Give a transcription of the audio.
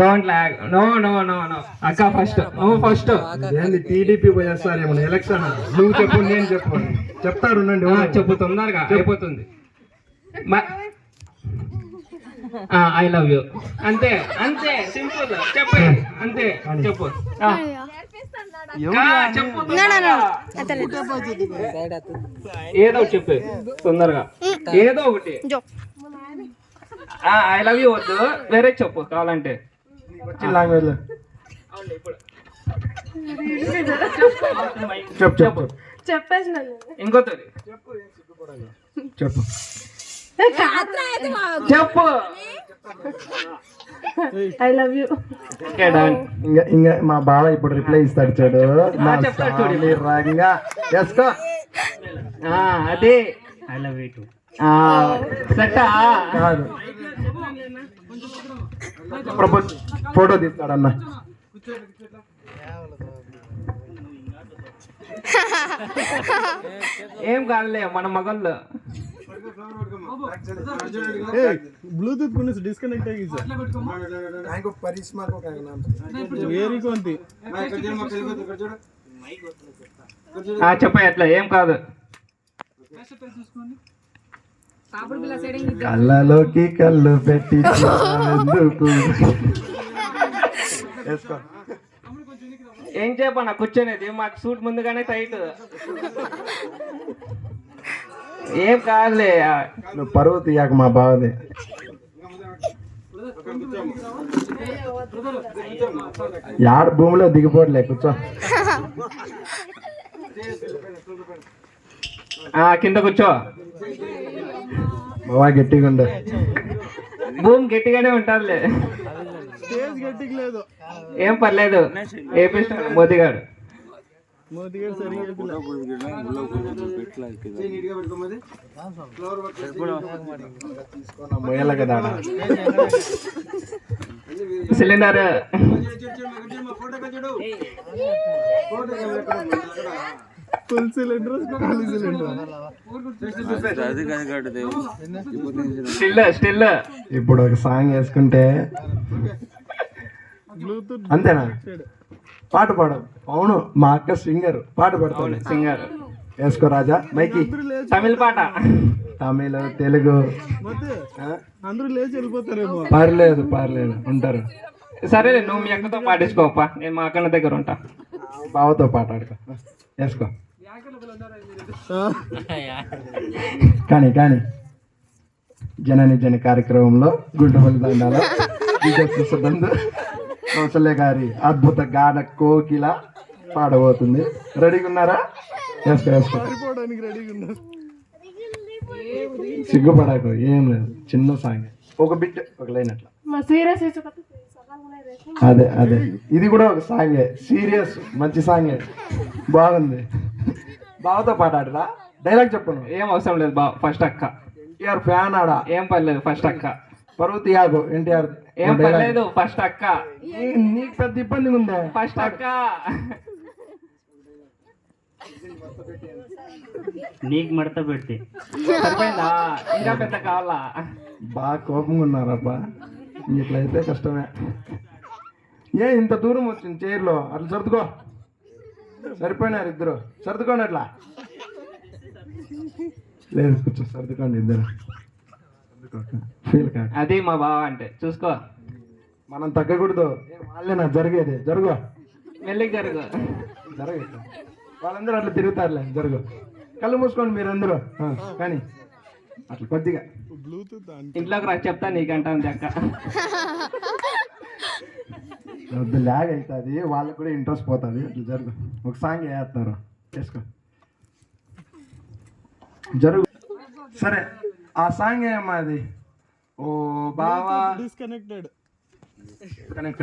Don't lag. No no no no అక్క first నువ్వు first. ఏంది టీడీపీ పోయేస్తారేమో ఎలక్షన్ నువ్వు చెప్పు నేను చెప్పు చెప్తారు చెప్పు తొందరగా అయిపోతుంది. ఐ లవ్ యూ అంతే అంతే సింపుల్ చెప్పు అంతే చెప్పు చెప్పు ఏదో చెప్పు తొందరగా ఏదో ఒకటి. ఐ లవ్ యూ వద్దు వేరే చెప్పు కావాలంటే. లాంగ్వేజ్ చెప్పు చెప్పు చెప్పేసి ఇంకోటి చెప్పు చెప్పు. I love you. ఇంకా మా బావ ఇప్పుడు రిప్లై ఇస్తాడు చూడు. రంగా చేసుకో అదే ఐ లవ్ యూ కాదు ప్రపోజ్ ఫోటో తీస్తాడన్న. ఏం కాదులే మన మగళ్ళు. ब्लूटूथ कोने से डिस्कनेक्ट है सर ఆయనకు పరిశ్రమ वेरी कोंती చెప్ప ఎట్లా ఏం కాదు. కళ్ళలోకి కళ్ళు పెట్టి ఎందుకు ఏం చెప్పన్నా కూర్చొనేది మాకు సూట్ ముందుగానే టైట్. ఏం కాదులే నువ్వు పరువు తీయాక మా బావది. యాడ భూమిలో దిగిపోవట్లే కూర్చో. కింద కూర్చో. బావా గట్టిగా ఉండు. భూమి గట్టిగానే ఉంటారులే. స్టేజ్ గట్టిగా లేదు ఏం పర్లేదు ఏపిస్తాడు మోదీ గారు. మోదీ గారు సరిగ్గా మొయ్యాల కదా సిలిండర్ ఫుల్ సిలిండర్ ఖాళీ సిలిండర్ స్టిల్ ఇప్పుడు ఒక సాంగ్ వేసుకుంటే బ్లూటూత్ అంతేనా? పాట పాడు. అవును మా అక్క సింగర్ పాట పాడుతాను. సింగర్ వేసుకో రాజా మైకి. తమిళ పాట తమిళ తెలుగు ಮತ್ತೆ అందరూ లేచి వెళ్ళిపోతారేమో. పర్లేదు పర్లేదు ఉంటారు. సరేలే నువ్వు మీ అక్కతో పాటించుకోపా, నేను మా అక్కన దగ్గర ఉంటా. బావతో పాట ఆడుకో. వేసుకో కానీ కానీ జనని జన కార్యక్రమంలో గుంటపల్లి దండాలో విజయబంధు కౌసల్య గారి అద్భుత గాన కోకిల పాడబోతుంది. రెడీగా ఉన్నారా? వేసుకో వేసుకో. పారిపోవడానికి రెడీగా ఉన్నారు. సిగ్గుపడకు ఏం లేదు, చిన్న సాంగ్ ఒక బిట్ ఒక లైన్ అట్లా. అదే అదే ఇది కూడా ఒక సాంగే, సీరియస్ మంచి సాంగే, బాగుంది. బావతో పాట ఆడరా? డైలాగ్ చెప్పను. ఏం అవసరం లేదు బా. ఫస్ట్ అక్క ఎన్టీఆర్ ఫ్యాన్ ఆడా. ఏం పర్లేదు ఫస్ట్ అక్క. పరువు తీయాకు ఎన్టీఆర్. ఏం పర్లేదు ఫస్ట్ అక్క. నీకు పెద్ద ఇబ్బంది ఉందా? ఫస్ట్ అక్క నీకు మడత పెడితే సరిపోయిందా? ఇంకా పెద్ద కావాలా? బాగా కోపంగా ఉన్నారబ్బా. ఇట్లయితే కష్టమే. ఏ ఇంత దూరం వచ్చింది చైర్లో అట్లా సర్దుకో. సరిపోయినారు ఇద్దరు, సర్దుకోండి అట్లా. లేదు కూర్చో, సర్దుకోండి ఇద్దరు. ఫీల్ కాదు. అది మా బావ అంటే చూసుకో. మనం తగ్గకూడదు. వాళ్ళేనా జరిగేది? జరుగు మెల్లికి జరుగు. జరగ. వాళ్ళందరూ అట్లా తిరుగుతారులే. జరుగు. కళ్ళు మూసుకోండి మీరందరూ. కానీ అట్లా కొద్దిగా బ్లూటూత్ ఇంట్లోకి రా చెప్తా నీకంటా ఉంది అక్క. వద్దు ల్యాగ్ అవుతుంది, వాళ్ళకి కూడా ఇంట్రెస్ట్ పోతుంది. అట్లా జరుగు. ఒక సాంగ్ వేస్తున్నారు, వేసుకో. జరుగు. సరే ఆ సాంగ్ ఏమా అది? ఓ బావా డిస్కనెక్టెడ్ కనెక్ట్